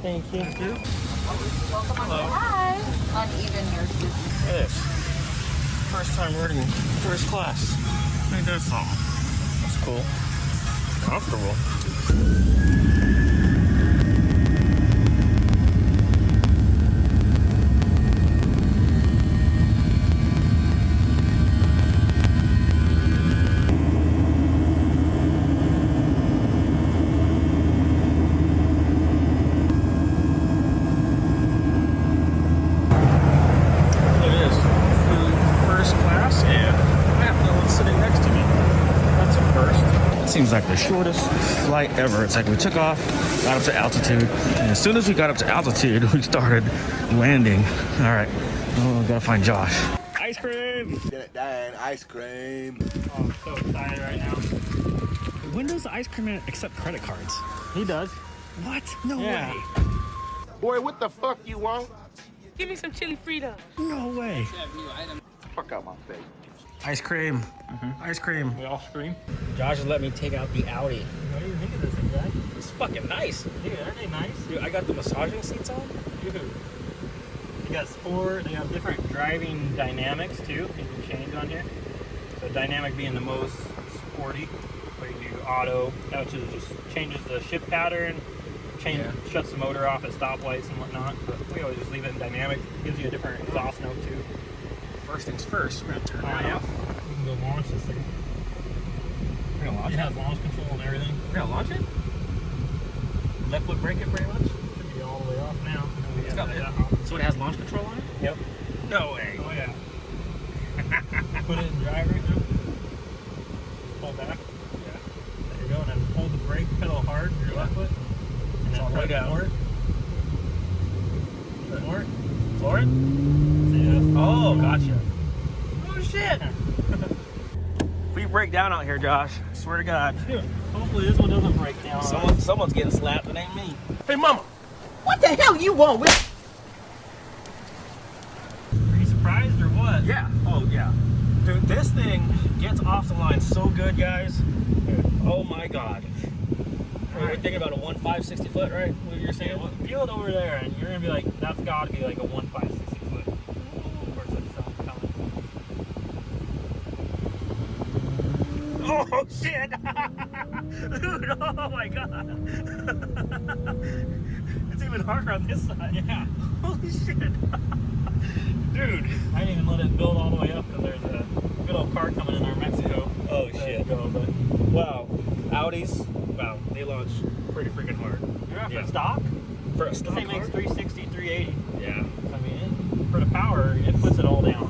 Thank you. Thank you. Welcome on. Hello. Hi. Uneven nurses. Yes. First time riding first class. Ain't that something? That's cool. Comfortable. Seems like the shortest flight ever. It's like we took off, got up to altitude, and as soon as we got up to altitude, we started landing. All right, oh, gotta find Josh. Ice cream! Dan, ice cream. Oh, I'm so excited right now. When does ice cream accept credit cards? He does. What? No way. Boy, what the fuck you want? Give me some chili Frito. No way. Fuck out my face. Ice cream. Ice cream. We all scream. Josh has let me take out the Audi. What do you think of this thing, Jack? It's fucking nice. Dude, aren't they nice? Dude, I got the massaging seats on. Dude. They got sport. They have different driving dynamics too. You can change on here. So dynamic being the most sporty. But you do auto, which is just changes the shift pattern. Shuts the motor off at stoplights and whatnot. But we always just leave it in dynamic. Gives you a different exhaust note too. First things first, we're gonna turn that off. We can go launch this thing. We're gonna launch it? It has launch control and everything. We're gonna launch it? Left foot brake it pretty much. Should be all the way off now. So it has launch control on it? Yep. No way. Oh yeah. Put it in drive right now. Pull back. Yeah. There you go. And then hold the brake pedal hard with your left foot. And then right down. Floor it. Floor it. Oh, gotcha. Oh, shit. If we break down out here, Josh, I swear to God. Dude, hopefully this one doesn't break down. Someone's getting slapped. It ain't me. Hey, mama. What the hell you want with? Are you surprised or what? Yeah. Oh, yeah. Dude, this thing gets off the line so good, guys. Dude, oh, my God. We're thinking about a 1.5 60 foot, right? What you're saying? Feel it over there, and you're going to be like, that's got to be like a 1.5 60 foot. Oh shit! Dude, oh my God! It's even harder on this side. Yeah. Holy shit! Dude, I didn't even let it build all the way up because there's a good old car coming in there, Mexico. Oh shit! But wow, Audis, wow, they launch pretty freaking hard. You're for stock? For a stock. This thing makes 360, 380. Yeah. I mean, for the power, it puts it all down.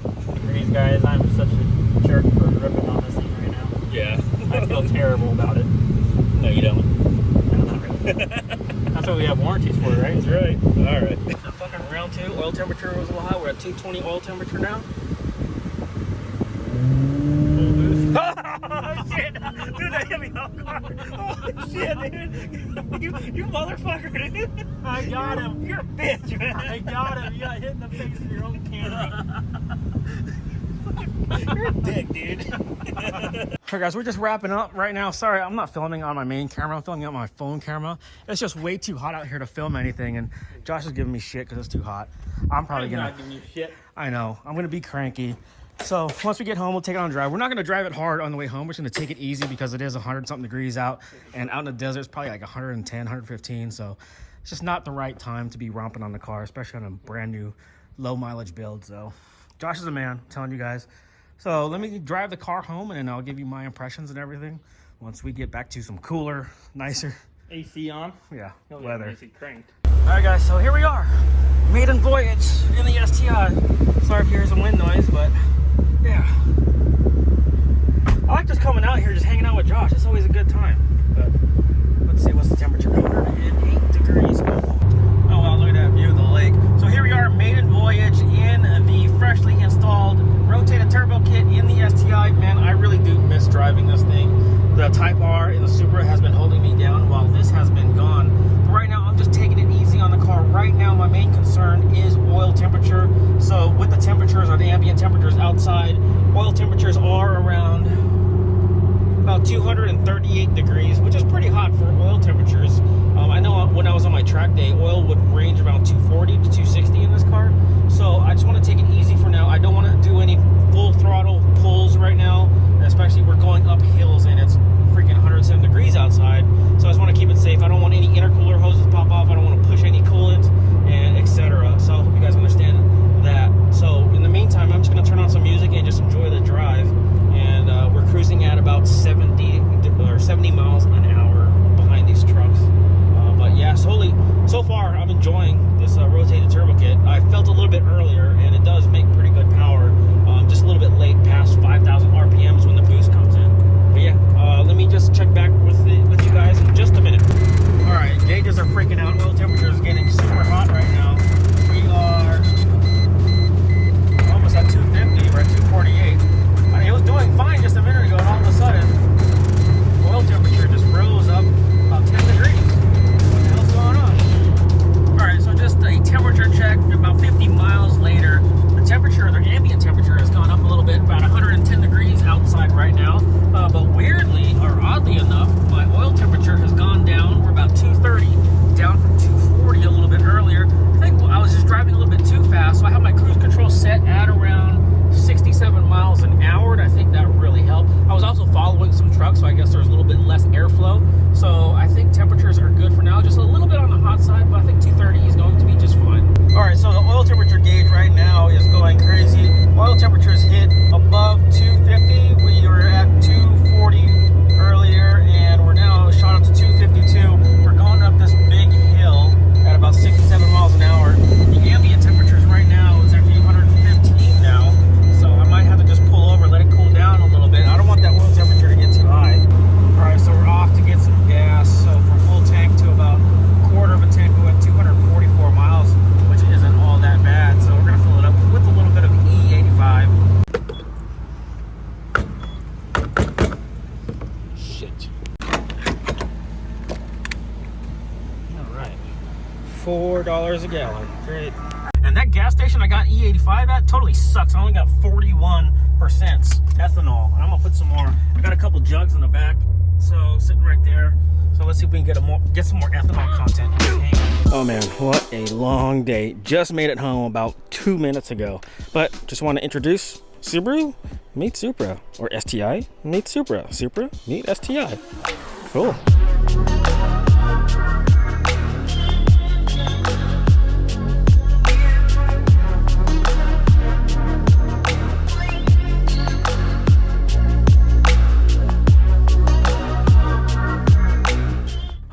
These guys, I'm such a jerk for ripping on this thing right now. Yeah. I feel terrible about it. No, you don't. No, not really. That's what we have warranties for, right? That's right. All right. Fucking round two, oil temperature was a little high. We're at 220 oil temperature now. Oh, shit. Dude, that hit me off guard. Oh, shit, dude. You motherfucker, dude. I got him. You're a bitch, man. I got him. You got hit in the face with your own camera. You're a dick, dude. Alright guys, we're just wrapping up right now. Sorry, I'm not filming on my main camera. I'm filming on my phone camera. It's just way too hot out here to film anything, and Josh is giving me shit because it's too hot. I'm probably not giving you shit. I know. I'm gonna be cranky. So once we get home, we'll take it on a drive. We're not gonna drive it hard on the way home. We're just gonna take it easy because it is 100-something degrees out, and out in the desert it's probably like 110, 115. So it's just not the right time to be romping on the car, especially on a brand new low mileage build. So Josh is a man, I'm telling you guys. So let me drive the car home, and then I'll give you my impressions and everything once we get back to some cooler, nicer AC on. Yeah, weather. AC cranked. All right, guys. So here we are, Maiden Voyage in the STI. Sorry if you hear some wind noise, but yeah, I like just coming out here, just hanging out with Josh. It's always a good time. But let's see, what's the temperature? 108 degrees. Oh wow, look at that view of the lake. So here we are, Maiden Voyage in the freshly installed rotated turbo kit in the STI. Man, I really do miss driving this thing. The Type R in the Subaru has been holding me down while this has been gone. But right now, I'm just taking it easy on the car. Right now, my main concern is oil temperature. So with the temperatures, or the ambient temperatures outside, oil temperatures are around about 238 degrees, which is pretty hot for oil temperatures. I know when I was on my my track day, oil would range around 240 to 260 in this car. So I just want to take it easy for now. I don't want to do any full throttle pulls right now, especially we're going up hills and it's freaking 107 degrees outside. So I just want to keep it safe. I don't want any intercooler hoses pop off. I don't want to push any coolant and etc. So I hope you guys understand that. So in the meantime, I'm just going to turn on some music and just enjoy the drive. And we're cruising at about 70 miles an hour behind these trucks. But yeah, so far I'm enjoying this rotated turbo kit. I felt a little bit earlier, and it does make pretty good power. Just a little bit late, past 5,000 RPMs when the boost comes in. But yeah, let me just check back with you guys in just a minute. All right, gauges are freaking out. Oil temperature is getting super hot right now. We are almost at 250. We're at 248. I mean, it was doing fine just a minute ago, and all of a sudden, oil temperature just rose up about 10 degrees. What the hell's going on? All right, so just a temperature check. About 50 miles later, the temperature, the ambient temperature, has gone up a little bit, about 110 degrees outside right now. But weirdly, or oddly enough, my oil temperature has gone down. We're about 230, down from 240 a little bit earlier. I think I was just driving a little bit too fast, so I have my cruise control set at around 67 miles an hour, and I think that really helped. I was also following some trucks, so I guess there's a little bit less airflow. So I think temperatures are good for now. Just a little bit on the hot side, but I think 230 is going to be just fine. All right, so the oil temperature gauge right now is going crazy. Oil temperatures hit above 250. We were at 240 earlier, and we're now shot up to 252. We're going up this big hill at about 67 miles an hour. The ambient temperatures right now is actually 115 now. So I might have to just pull over, let it cool down a little bit. I don't want that oil temperature to get too high. All right, so we're off to get some gas. So from full tank to about a quarter of a tank, we went 244 miles, which isn't all that bad. So we're gonna fill it up with a little bit of E85. Shit. All right, $4 a gallon. Great. And that gas station I got E85 at totally sucks. I only got 41% ethanol. And I'm gonna put some more. I got a couple jugs in the back, so sitting right there. So let's see if we can get some more ethanol content in the tank. Oh man, what a long day. Just made it home about 2 minutes ago. But just want to introduce Subaru meet Supra, or STI meet Supra. Supra meet STI. Cool.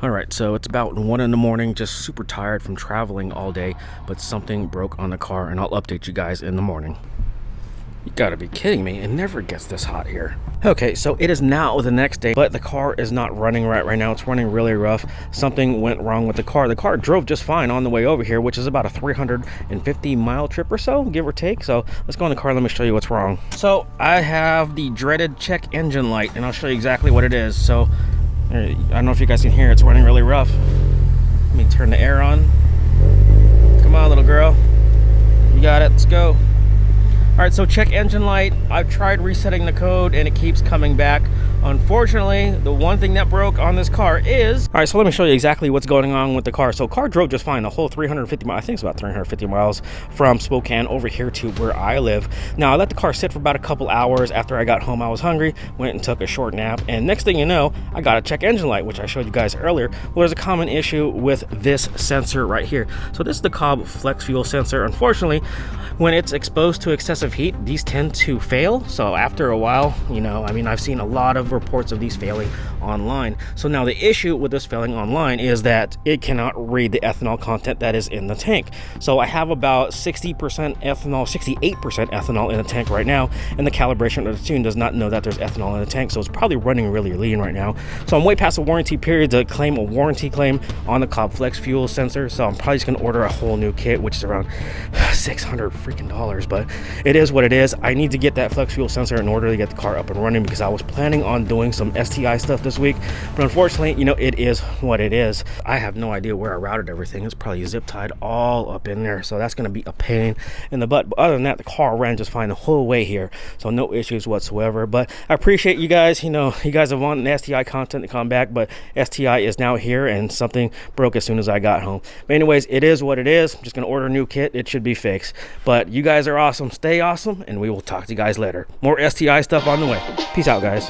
All right, so it's about 1 in the morning, just super tired from traveling all day, but something broke on the car, and I'll update you guys in the morning. You gotta be kidding me, it never gets this hot here. Okay, so it is now the next day, but the car is not running right now. It's running really rough. Something went wrong with the car. The car drove just fine on the way over here, which is about a 350 mile trip or so, give or take. So let's go in the car, let me show you what's wrong. So I have the dreaded check engine light, and I'll show you exactly what it is. So I don't know if you guys can hear, it's running really rough. Let me turn the air on. Come on, little girl. You got it, let's go. All right, so check engine light. I've tried resetting the code and it keeps coming back. Unfortunately, the one thing that broke on this car is... All right, so let me show you exactly what's going on with the car. So car drove just fine the whole 350 miles, I think it's about 350 miles from Spokane over here to where I live. Now, I let the car sit for about a couple hours. After I got home, I was hungry, went and took a short nap. And next thing you know, I got a check engine light, which I showed you guys earlier. Well, there's a common issue with this sensor right here. So this is the Cobb flex fuel sensor. Unfortunately, when it's exposed to excessive heat, these tend to fail. So after a while, you know, I mean, I've seen a lot of reports of these failing online. So now the issue with this failing online is that it cannot read the ethanol content that is in the tank. So I have about 60% ethanol, 68% ethanol in the tank right now, and the calibration of the tune does not know that there's ethanol in the tank, so it's probably running really lean right now. So I'm way past the warranty period to claim a warranty claim on the Cobb flex fuel sensor, so I'm probably just gonna order a whole new kit, which is around $600 freaking dollars, but it is what it is. I need to get that flex fuel sensor in order to get the car up and running, because I was planning on on doing some STI stuff this week, but unfortunately, you know, it is what it is. I have no idea where I routed everything. It's probably zip tied all up in there, so that's going to be a pain in the butt. But other than that, the car ran just fine the whole way here, so no issues whatsoever. But I appreciate you guys. You know, you guys have wanted STI content to come back, but STI is now here, and something broke as soon as I got home. But anyways, it is what it is. I'm just going to order a new kit. It should be fixed. But you guys are awesome. Stay awesome, and we will talk to you guys later. More STI stuff on the way. Peace out, guys.